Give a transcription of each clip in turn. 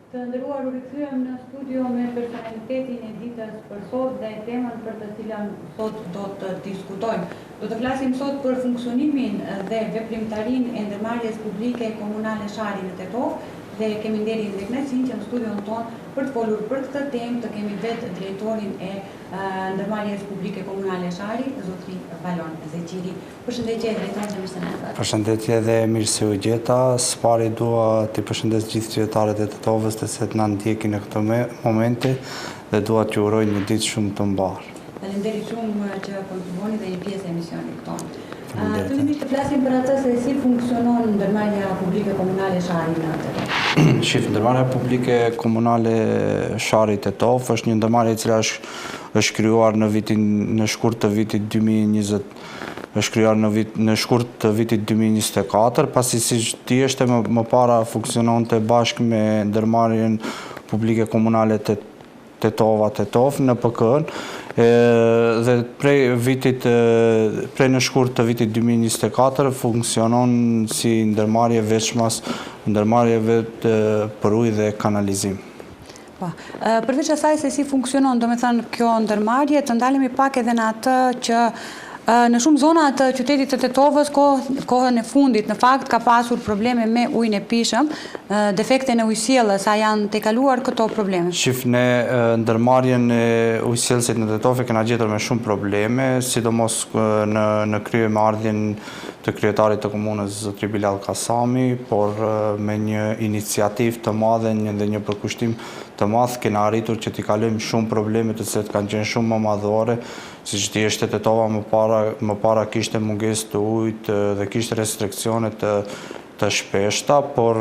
Të nderuar, u rikthyem në studio me personalitetin e ditës për sot dhe temën për të cilën sot do të diskutojmë. Do të flasim sot për funksionimin dhe veprimtarinë e ndërmarrjes publike komunale Shari në Tetov dhe kemi nderin dhe kënaqësinë që në studion tonë për të folur për këtë temë të kemi vetë drejtorin e ndërmarrjes publike komunale Shari, zotri Balon Zeqiri. Përshëndetje drejtor dhe mirësenardhje. Përshëndetje dhe mirë se u gjeta. Së pari dua të përshëndes gjithë qytetarët e Tetovës të se të na ndjekin në këtë momente dhe dua t'ju uroj një ditë shumë të mbarë. Faleminderit shumë që kontribuoni dhe një pjesë e emisionit tonë. Fillimisht të flasim për atë se si funksionon ndërmarrja publike komunale Shari në Tetov. Shif, ndërmarrja publike komunale Shari Tetov është një ndërmarrje e cila është krijuar në shkurt të vitit 2020. Është krijuar në shkurt të vitit 2024, pasi siç thjeshtë më para funksiononte bashkë me ndërmarrjen publike komunale Tetov në PK-n, dhe prej në shkurt të vitit 2024 funksionon si ndërmarrje veçmas ndërmarrjeve për ujë dhe kanalizim. Përveç asaj se si funksionon, do me thënë kjo ndërmarrje, të ndalemi pak edhe në atë që në shumë zona të qytetit të Tetovës kohën e fundit, në fakt ka pasur probleme me ujin e pishëm, defekte në ujësjellës, a janë tejkaluar këto probleme? Shif, ne ndërmarrjen e ujësjellësit në Tetov e kena gjetur me shumë probleme, sidomos në krye me ardhjen të kryetarit të komunës zotri Bilal Kasami, por me një iniciativë të madhe dhe një përkushtim të madh kena arritur që t'i kalojmë shumë probleme të cilat kanë qenë shumë më madhore, siç thjeshtë Tetova më para kishte mungesë të ujit dhe kishte restriksione të shpeshta, por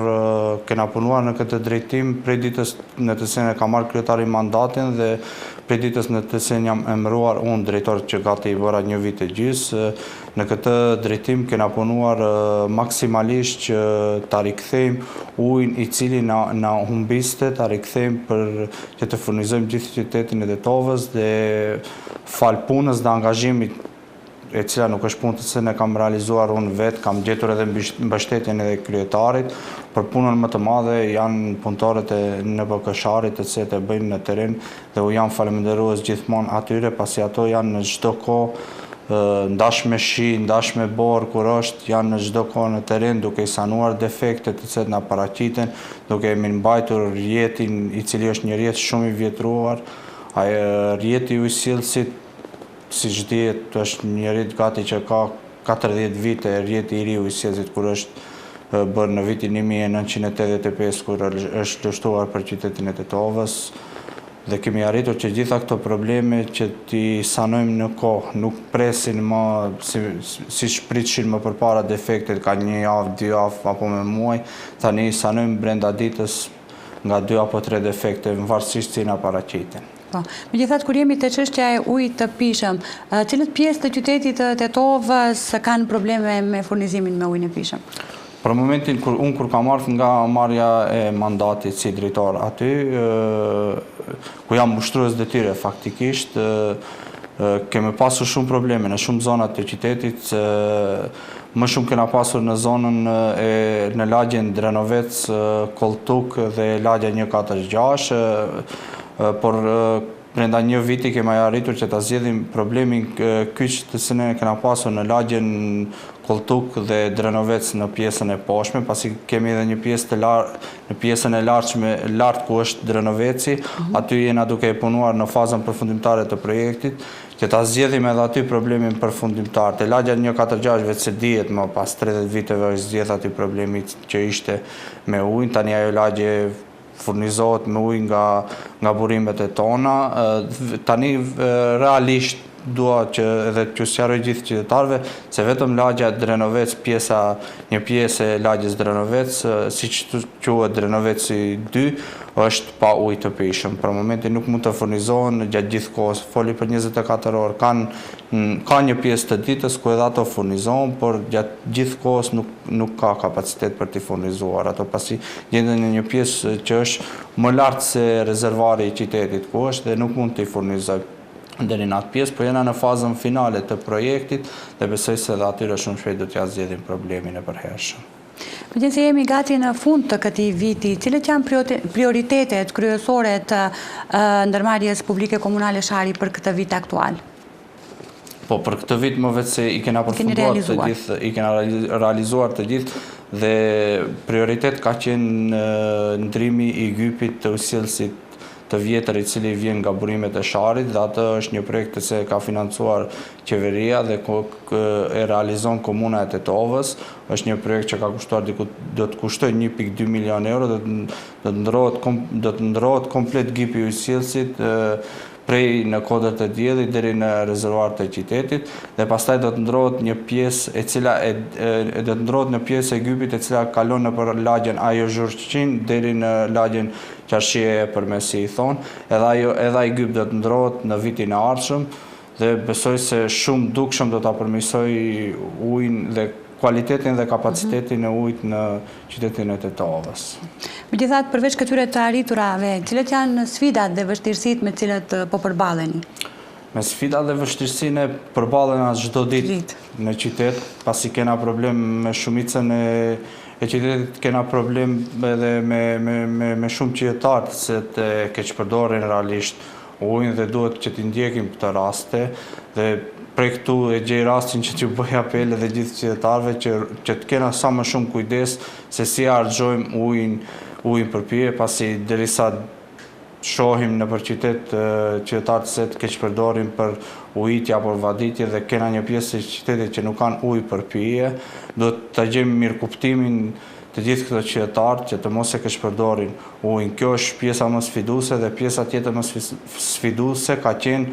kena punuar në këtë drejtim prej ditës në të cilën e ka marrë kryetari mandatin dhe prej ditës në të cilën jam emëruar unë drejtor që gati i bëra një vit e gjys. Në këtë drejtim kena punuar maksimalisht që ta rikthejmë ujin i cili na humbiste, ta rikthejmë për që të furnizojmë gjithë qytetin e Tetovës dhe fal punës dhe angazhimit e cila nuk është punë të cilën e kam realizuar unë vetë, kam gjetur edhe mbështetjen edhe kryetarit, për punën më të madhe janë punëtorët e NPK Sharit të cilët e bëjnë në teren dhe u jam falënderues gjithmonë atyre, pasi ato janë në çdo kohë ndash me shi, ndash me borë, kur është janë në çdo kohë në teren duke i sanuar defektet të cilat na paraqiten, duke i mbajtur rrjetin i cili është një rrjet shumë i vjetruar. Rrjeti i ujësjellësit, siç dihet, është një rrjet gati që ka 40 vite, rrjeti i ri i ujësjellësit kur është bërë në vitin 1985 kur është lështuar për qytetin e Tetovës. Dhe kemi arritur që gjitha këto probleme që t'i sanojmë në kohë, nuk presin më si shpritshin më përpara defektet ka një javë, 2 javë apo me muaj, tani sanojmë brenda ditës nga 2 apo 3 defekte, varësisht si na paraqiten. Megjithatë, kur jemi te çështja e ujit të pishëm, cilët pjesë të qytetit të Tetovës kanë probleme me furnizimin me ujin e pishëm? Për momentin kur kam marrë nga marrja e mandatit si drejtor aty, ku jam mbushtrues detyre faktikisht, kemi pasur shumë probleme në shumë zonat të qytetit, më shumë kena pasur në zonën në lagjen Drenovec, Koltuk dhe lagja 146, por brenda një viti kemi arritur që ta zgjidhim problemin kyç të cilën kena pasur në lagjen Koltuk dhe Drenovec në pjesën e poshtme, pasi kemi edhe një pjesë në pjesën e lartshme lart ku është Drenoveci, aty jena duke punuar në fazën përfundimtare të projektit, që ta zgjidhim edhe aty problemin përfundimtar. Te lagja 146 vetë se dihet më pas 30 viteve është zgjedh aty problemi që ishte me ujin, tani ajo lagje furnizohet me ujë nga burimet e tona. Tani realisht dua që edhe t'ju sqaroj gjithë qytetarëve se vetëm lagja Drenovec, një pjesë e lagjes Drenovec, siç quhet Drenoveci 2, është pa ujë të pishëm. Për momentin nuk mund të furnizohen gjatë gjithë kohës, foli për 24 orë. Ka një pjesë të ditës ku edhe ato furnizohen, por gjatë gjithë kohës nuk ka kapacitet për t'i furnizuar ato, pasi gjenden në një pjesë që është më lart se rezervari i qytetit ku është dhe nuk mund t'i furnizojë deri në atë pjesë, por jena në fazën finale të projektit dhe besoj se edhe atyre shumë shpejt do t'ja zgjedhim problemin e përhershëm. Megjithëse jemi gati në fund të këtij viti, cilat janë prioritetet kryesore të ndërmarrjes publike komunale Shari për këtë vit aktual? Po, për këtë vit më vetë se i kena përfunduar të gjithë, i kena realizuar të gjithë dhe prioritet ka qenë ndrimi i gypit të ujësjellësit të vjetër i cili vjen nga burimet e Sharit, dhe atë është një projekt që ka financuar qeveria dhe e realizon komuna e Tetovës. Është një projekt që ka kushtuar do të kushtoj 1.2 milion euro, do të ndrohet komplet gypi i ujësjellësit prej në kodrat e diellit deri në rezervuarët e qytetit, dhe pastaj do të ndrohet një pjesë e gypit e cila kalon nëpër lagjen Ajo Zhurqin deri në lagjen Qarshie përmesi i thonë, edhe ai gyp do të ndrohet në vitin e ardhshëm dhe besoj se shumë dukshëm do ta përmirësoj ujin dhe kualitetin dhe kapacitetin e ujit në qytetin e Tetovës. Megjithatë, përveç këtyre të arriturave, cilat janë sfidat dhe vështirësitë me cilat po përballeni? Me sfidat dhe vështirësinë përballena çdo ditë në qytet, pasi kena problem me shumicën e qytetit, kena problem edhe me shumë qytetarë se të keqpërdorin realisht ujin dhe duhet që t'i ndjekim këtë raste dhe prej këtu e gjej rastin që t'ju bëj apel edhe gjithë qytetarëve që të kena sa më shumë kujdes se si harxojmë ujin për pije, pasi derisa shohim në për qytet qytetarët se të keqpërdorin për ujitje apo vaditje dhe kena një pjesë të qytetit që nuk kanë ujë për pije, do të gjejmë mirëkuptimin të gjithë këto qytetarë që të mos e keqpërdorin ujin. Kjo është pjesa më sfiduese dhe pjesa tjetër më sfiduese ka qenë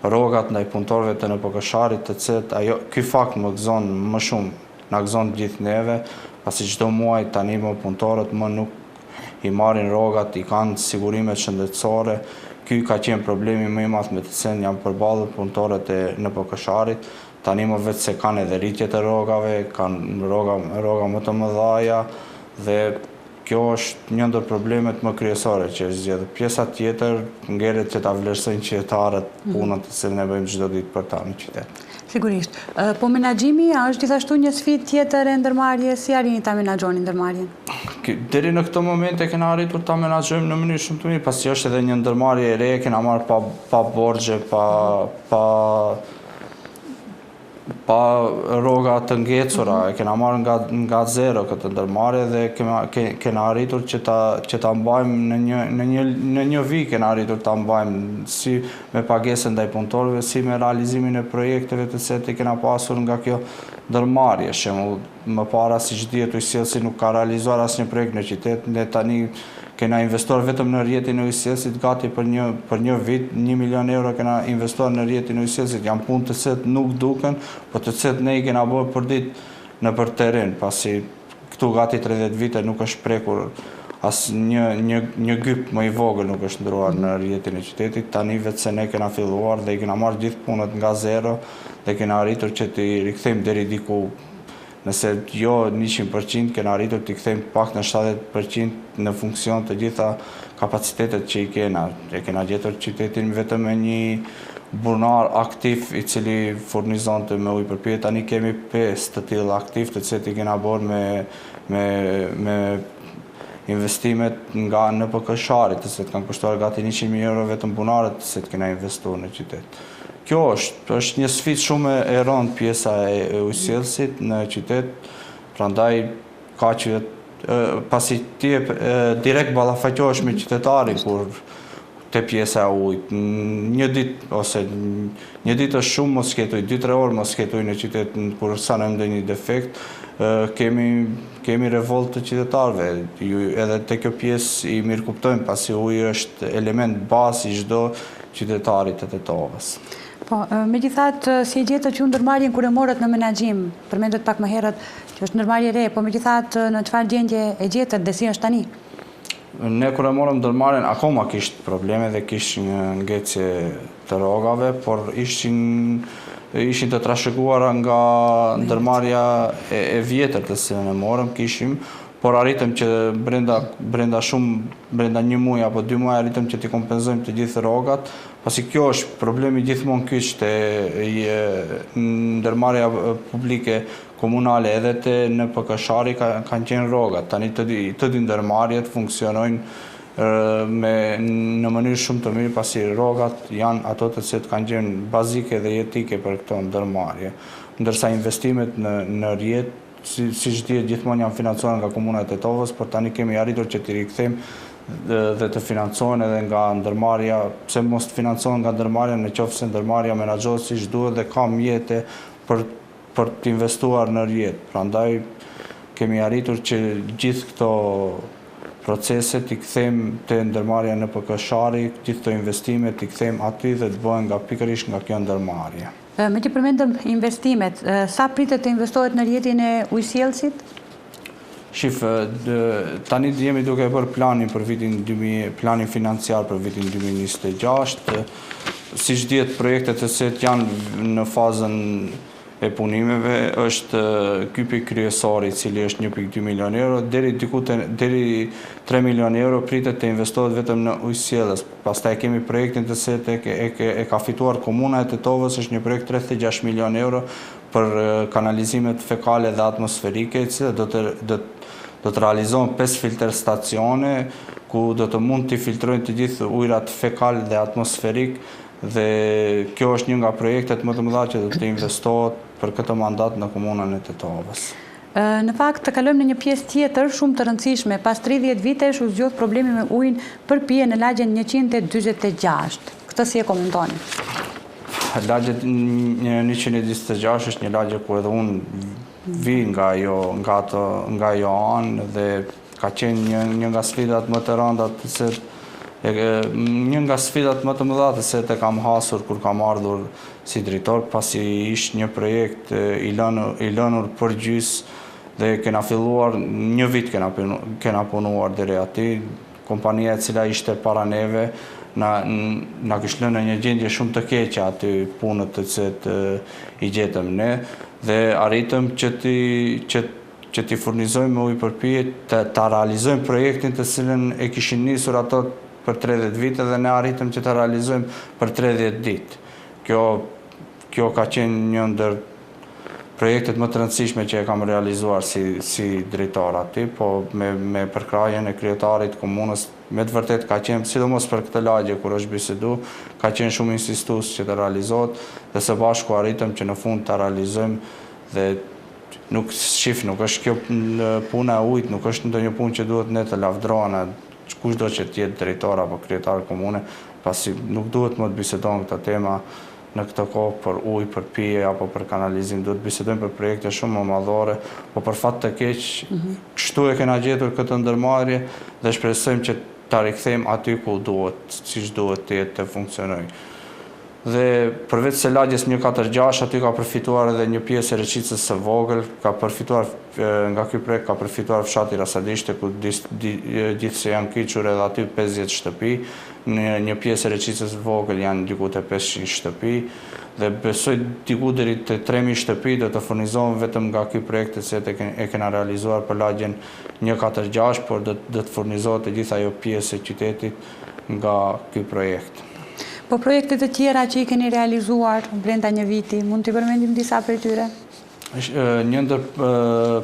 rrogat ndaj punëtorëve të NPK-Sharit, të cilët ky fakt më gëzon më shumë, na gëzon gjithë neve, pasi çdo muaj tani më punëtorët më nuk i marrin rrogat, i kanë sigurimet shëndetësore. Ky ka qenë problemi më i madh me të cilën janë përballur punëtorët e NPK-Sharit. Tani më vetë se kanë edhe rritje të rrogave, kanë rroga më të mëdha dhe kjo është një ndër problemet më kryesore që është zgjedhur. Pjesa tjetër ngeret që ta vlerësojnë qytetarët punën të cilën e bëjmë çdo ditë për ta në qytet. Sigurisht. Po menaxhimi është gjithashtu një sfidë tjetër e ndërmarrjes, si arrini ta menaxhoni ndërmarrjen? Deri në këtë moment e kena arritur ta menaxhojmë në mënyrë shumë të mirë, pasi është edhe një ndërmarrje e re, kena marrë pa borxhe, pa rroga të ngecura, e kena marrë nga zero këtë ndërmarrje dhe kena arritur që ta mbajmë në një vit, kena arritur ta mbajmë si me pagesën ndaj punëtorëve, si me realizimin e projekteve të cilat i kena pasur nga kjo ndërmarrje. Shembull, më para siç dihet ujësjellësi nuk ka realizuar asnjë projekt në qytet, ne tani kena investuar vetëm në rrjetin e ujësjellësit gati për një vit, 1 milion euro kena investuar në rrjetin e ujësjellësit. Janë punë të cilat nuk duken, por të cilat ne i kena bërë për ditë në për teren, pasi këtu gati 30 vite nuk është prekur as një gyp më i vogël nuk është ndruar në rrjetin e qytetit. Tani vetë se ne kena filluar dhe i kena marrë gjithë punët nga zero dhe kena arritur që t'i rikthejmë deri diku. Nëse jo 100%, kena arritur t'i kthejmë pak në 70% në funksion të gjitha kapacitetet që i kena. E kena gjetur qytetin vetëm me një burnar aktiv i cili furnizonte me ujë për pije. Tani kemi 5 të tillë aktiv të cilët i kena bërë me investimet nga NPK-Sharit, të cilët kanë kushtuar gati 100.000 euro vetëm bunarët të cilët kena investuar në qytet. Kjo është një sfidë shumë e rëndë pjesa e ujësjellësit në qytet, prandaj ka që pasi ti direkt ballafaqohesh me qytetarin kur te pjesa e ujit. Një ditë është shumë mos ketë ujë, 2-3 orë mos ketë ujë në qytet kur sa në ndonjë defekt, kemi revolt të qytetarëve. Edhe te kjo pjesë i mirëkuptojmë, pasi uji është element bazë i çdo qytetari të Tetovës. Po, megjithatë, si e gjetët që ndërmarrjen kur e morët në menaxhim, përmendet pak më herët që është ndërmarrje e re, po megjithatë në çfarë gjendje e gjetët dhe si është tani? Ne kur e morëm ndërmarrjen akoma kishte probleme dhe kishte një ngecje të rrogave, por ishin të trashëguara nga ndërmarrja e vjetër të cilën e morëm, por arritëm që brenda një muaj apo 2 muaj arritëm që t'i kompenzojmë të gjithë rrogat, pasi kjo është problemi gjithmonë kyç te ndërmarrja publike komunale edhe në PK-shari kanë qenë rrogat. Tani të dy ndërmarrjet funksionojnë në mënyrë shumë të mirë, pasi rrogat janë ato të cilët kanë qenë bazike dhe jetike për këto ndërmarrje. Ndërsa investimet në rrjet, siç dihet, gjithmonë janë financuar nga Komuna e Tetovës, por tani kemi arritur që t'i rikthejmë dhe të financohen edhe nga ndërmarrja, pse mos të financohen nga ndërmarrja nëse ndërmarrja menaxhohet siç duhet dhe ka mjete për të investuar në rrjet. Prandaj kemi arritur që gjithë këto procese t'i kthejmë te ndërmarrja në PK-shari, gjithë këto investime t'i kthejmë aty dhe të bëhen pikërisht nga kjo ndërmarrje. Me që përmendëm investimet, sa pritet të investohet në rrjetin e ujësjellësit? Shif, tani jemi duke bërë planin financiar për vitin 2026. Siç dihet, projektet e cilat janë në fazën e punimeve është kypi kryesor, i cili është 1.2 milion euro, deri 3 milion euro pritet të investohet vetëm në ujësjellës. Pastaj kemi projektin të cilit e ka fituar Komuna e Tetovës, është një projekt 36 milion euro për kanalizimet fekale dhe atmosferike, i cili do të realizohen 5 filter stacione ku do të mund të filtrojnë të gjithë ujërat fekal dhe atmosferik, dhe kjo është një nga projektet më të mëdha që do të investohet për këtë mandat në Komunën e Tetovës. Në fakt, të kalojmë në një pjesë tjetër shumë të rëndësishme. Pas 30 vitesh u zgjodh problemi me ujin për pije në lagjen 146. Këtë si e komentoni? Lagjet 146 është një lagje ku edhe unë vi nga ajo anë dhe ka qenë një nga sfidat më të rënda një nga sfidat më të mëdha se të kam hasur kur kam ardhur si drejtor, pasi ishte një projekt i lënur për gjys dhe kena filluar, një vit kena punuar deri aty. Kompania e cila ishte para neve na kishte lënë në një gjendje shumë të keqe aty punët të cilat i gjetëm ne, dhe arritëm që t'i furnizojmë ujë për pije, ta realizojmë projektin të cilën e kishin nisur ato për 30 vite dhe ne arritëm që të realizojmë për 30 ditë. Kjo ka qenë një ndër projektet më të rëndësishme që e kam realizuar si drejtor aty, po me përkrahjen e kryetarit komunës, me të vërtet ka qenë, sidomos për këtë lagje kur është bisedu, ka qenë shumë insistues që të realizohet dhe së bashku arritëm që në fund të realizojmë dhe nuk është kjo puna e ujit, nuk është ndonjë punë që duhet ne të lavdrohen kushdo që t'jetë drejtor apo kryetar komune, pasi nuk duhet më të bisedojmë këta tema në këtë kohë për ujë, për pije apo për kanalizim, duhet bisedojmë për projekte shumë më madhore, po për fat të keq, kështu e kena gjetur këtë ndërmarrje dhe shpresojmë që ta rikthejmë aty ku duhet, siç duhet të jetë të funksionojë. Dhe përveç se lagjes 146, aty ka përfituar edhe një pjesë e Reqicës së vogël, nga ky projekt ka përfituar fshati Rasadishte, ku gjithse janë kyçur edhe aty 50 shtëpi, në një pjesë e Reqicës së vogël janë diku te 500 shtëpi, dhe besoj diku deri te 3000 shtëpi do të furnizohen vetëm nga ky projekt që e kena realizuar për lagjen 146, por do të furnizohet e gjithë ajo pjesë e qytetit nga ky projekt. Po projektet e tjera që i keni realizuar brenda një viti, mund t'i përmendim disa për tyre? Një ndër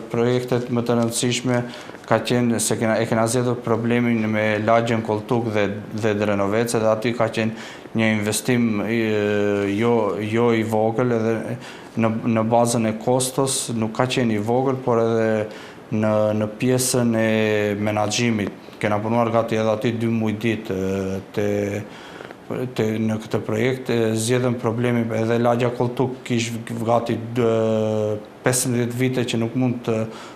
projektet më të rëndësishme ka qenë se e kena zgjedhur problemin me lagjen Kolltuk dhe Drenovece, dhe aty ka qenë një investim jo i vogël, edhe në bazën e kostos nuk ka qenë i vogël, por edhe në pjesën e menaxhimit. Kena punuar gati edhe aty 2 muaj ditë në këtë projekt, zgjedhëm problemin edhe lagja Kolltuk kishte gati 15 vite që nuk mund të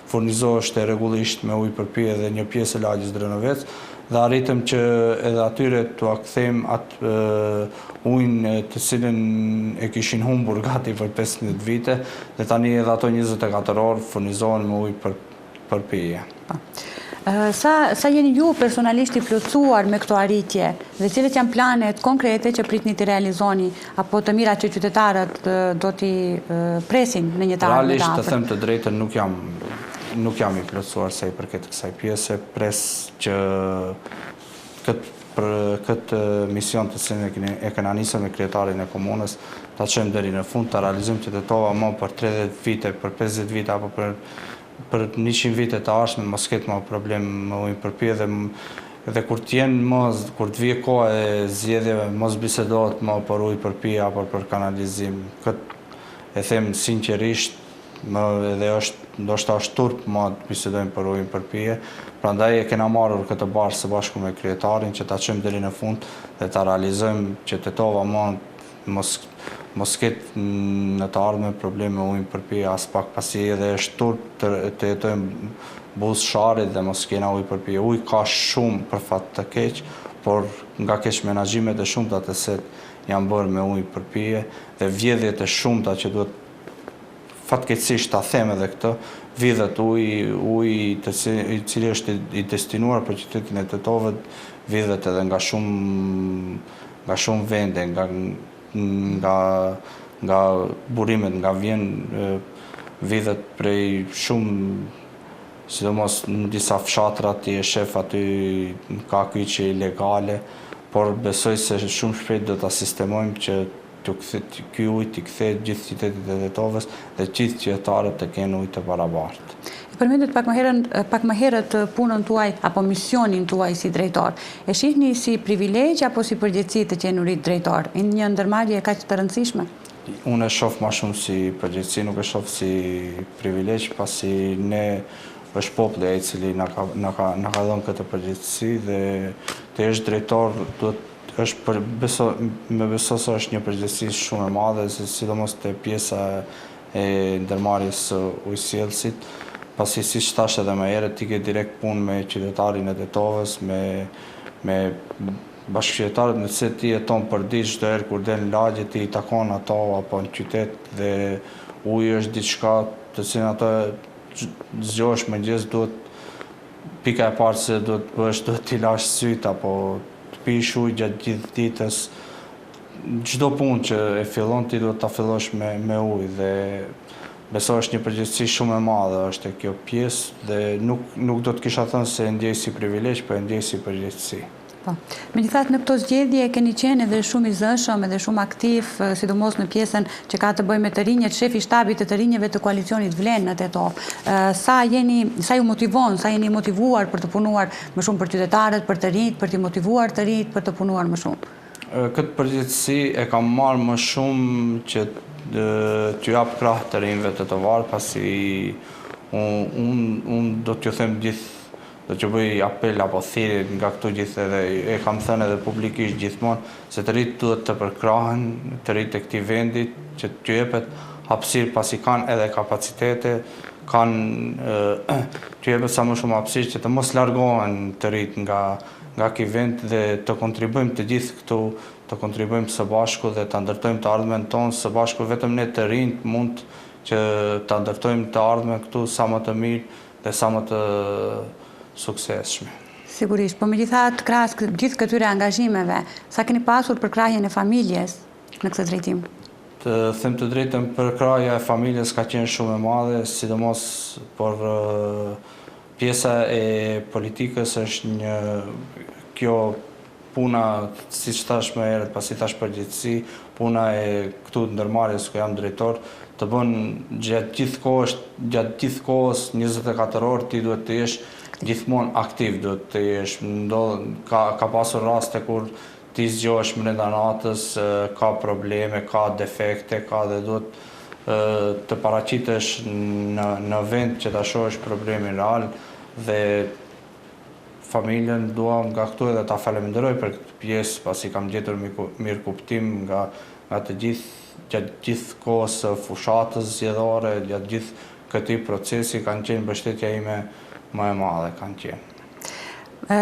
furnizoheshte rregullisht me ujë për pije dhe një pjesë e lagjes Drenovec, dhe arritëm që edhe atyre t'u kthejmë atë ujin të cilën e kishin humbur gati për 15 vite, dhe tani edhe ato 24 orë furnizohen me ujë për pije. Sa jeni ju personalisht i plotësuar me këto arritje dhe cilët janë planet konkrete që pritni të realizoni apo të mirat që qytetarët do t'i presin në një të ardhme? Realisht, të them të drejtën, nuk jam i plotësuar sa i përket kësaj pjese, pres që për këtë mision të cilin e kena nisur me kryetarin e komunës, ta çojmë deri në fund, ta realizojmë që tetova më për 30 vite, për 50 vite apo për 100 vite të ardhshme mos ketë më problem me ujin përpije dhe kur të vijë koha e zgjedhjeve mos bisedohet më për ujë përpije apo për kanalizim. Këtë e them sinqerisht, edhe ndoshta është turp më të bisedojmë për ujin përpije. Prandaj e kena marrur këtë barë së bashku me kryetarin që ta çojmë deri në fund dhe ta realizojmë që tetova më mos ketë në të ardhmen probleme me ujin përpije as pak, pasi edhe është turp të jetojmë buzë sharit dhe mos kena ujë përpije. Ujë ka shumë për fat të keq, por nga keq menaxhimet e shumta të set janë bërë me ujë përpije dhe vjedhjet e shumta që duhet fatkeqësisht ta them edhe këtë, vidhet uji i cili është i destinuar për qytetin e Tetovës, vidhet edhe nga shumë vende, nga burimet, nga vjen vidhet prej shumë, sidomos në disa fshatra ti e shef aty ka kyçe ilegale, por besoj se shumë shpejt do ta sistemojmë që ky ujë t'i kthehet gjithë qytetit e Tetovës dhe gjithë qytetarët të kenë ujë të barabartë. Përmendet pak më herët punën tuaj apo misionin tuaj si drejtor. E shihni si privilegj apo si përgjegjësi të qenurit drejtor? Një ndërmarrje kaq të rëndësishme? Unë e shoh më shumë si përgjegjësi, nuk e shoh si privilegj, pasi ne është populli i cili na ka dhënë këtë përgjegjësi dhe të jesh drejtor me beso se është një përgjegjësi shumë e madhe, sidomos te pjesa e ndërmarrjes së ujësjellësit, pasi siç thash edhe më herët, ti ke direkt punë me qytetarin e Tetovës, me bashkëqytetarët me të ti jeton përdiq çdo herë kur del në lagje, ti i takon ato apo në qytet dhe uji është diçka të cilën ato zgjohesh mëngjes duhet pika e parë se duhet t'i lash syt apo të pish ujë gjatë gjithë ditës. Çdo punë që e fillon ti duhet ta fillosh me ujë dhe besoj është një përgjegjësi shumë e madhe është kjo pjesë dhe nuk do të kisha thënë se e ndjej si privilegj, por e ndjej si përgjegjësi. Po. Megjithatë në këto zgjedhje keni qenë edhe shumë i zënshëm edhe shumë aktiv, sidomos në pjesën që ka të bëjë me të rinjët, shefi shtabit të rinjëve të koalicionit Vlen në Tetovë. Sa ju motivon, sa jeni motivuar për të punuar më shumë për qytetarët, për të rinjt, për të motivuar të rinjt për të punuar më shumë? Këtë përgjegjësi e kam marrë më shumë që t'ju jap krah të rinjve tetovar, pasi unë do t'ju them gjithë, do t'ju bëj apel apo thirrje nga këtu gjithë edhe e kam thënë edhe publikisht gjithmonë se të rinjt duhet të përkrahen, të rinjt e këtij vendi që t'ju jepet hapësirë, pasi kanë edhe kapacitete, t'ju jepet sa më shumë hapësirë që të mos largohen të rinjt nga ky vend dhe të kontribuojmë të gjithë këtu, të kontribuojmë së bashku dhe të ndërtojmë të ardhmen tonë së bashku, vetëm ne të rinjt mund që të ndërtojmë të ardhmen këtu sa më të mirë dhe sa më të suksesshme. Sigurisht, po megjithatë krahas gjithë këtyre angazhimeve, sa keni pasur për krahjen e familjes në këtë drejtim? Të them të drejtën, përkrahja e familjes ka qenë shumë e madhe, sidomos por pjesa e politikës është kjo puna, siç thash më herët, pasi thash përgjegjësi, puna e këtu ndërmarrjes ku jam drejtor, të bën gjatë gjithë kohës 24 orë ti duhet të jesh gjithmonë aktiv, duhet të jesh. Ka pasur raste kur ti zgjohesh brenda natës, ka probleme, ka defekte, ka dhe duhet të paraqitesh në vend që ta shohësh problemin real dhe familjen dua nga këtu edhe ta falenderoj për këtë pjesë, pasi kam gjetur mirë kuptim nga të gjithë gjatë gjithë kohës së fushatës zgjedhore, gjatë gjithë këtij procesi kanë qenë mbështetja ime më e madhe kanë qenë.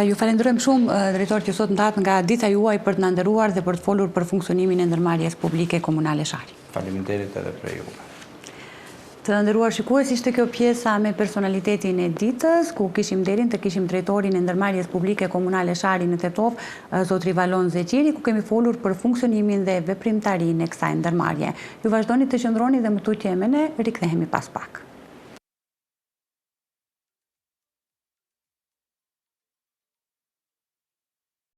Ju falenderojmë shumë, drejtor, që sot ndahet nga dita juaj për të na nderuar dhe për të folur për funksionimin e ndërmarrjes publike komunale Shari. Faleminderit edhe për ju. Të nderuar shikues, ishte kjo pjesa me personalitetin e ditës, ku kishim nderin të kishim drejtorin e ndërmarrjes publike komunale Shari në Tetovë, zotri Valon Zeqiri, ku kemi folur për funksionimin dhe veprimtarinë e kësaj ndërmarrje. Ju vazhdoni të qëndroni dhe më tutje me ne, rikthehemi pas pak.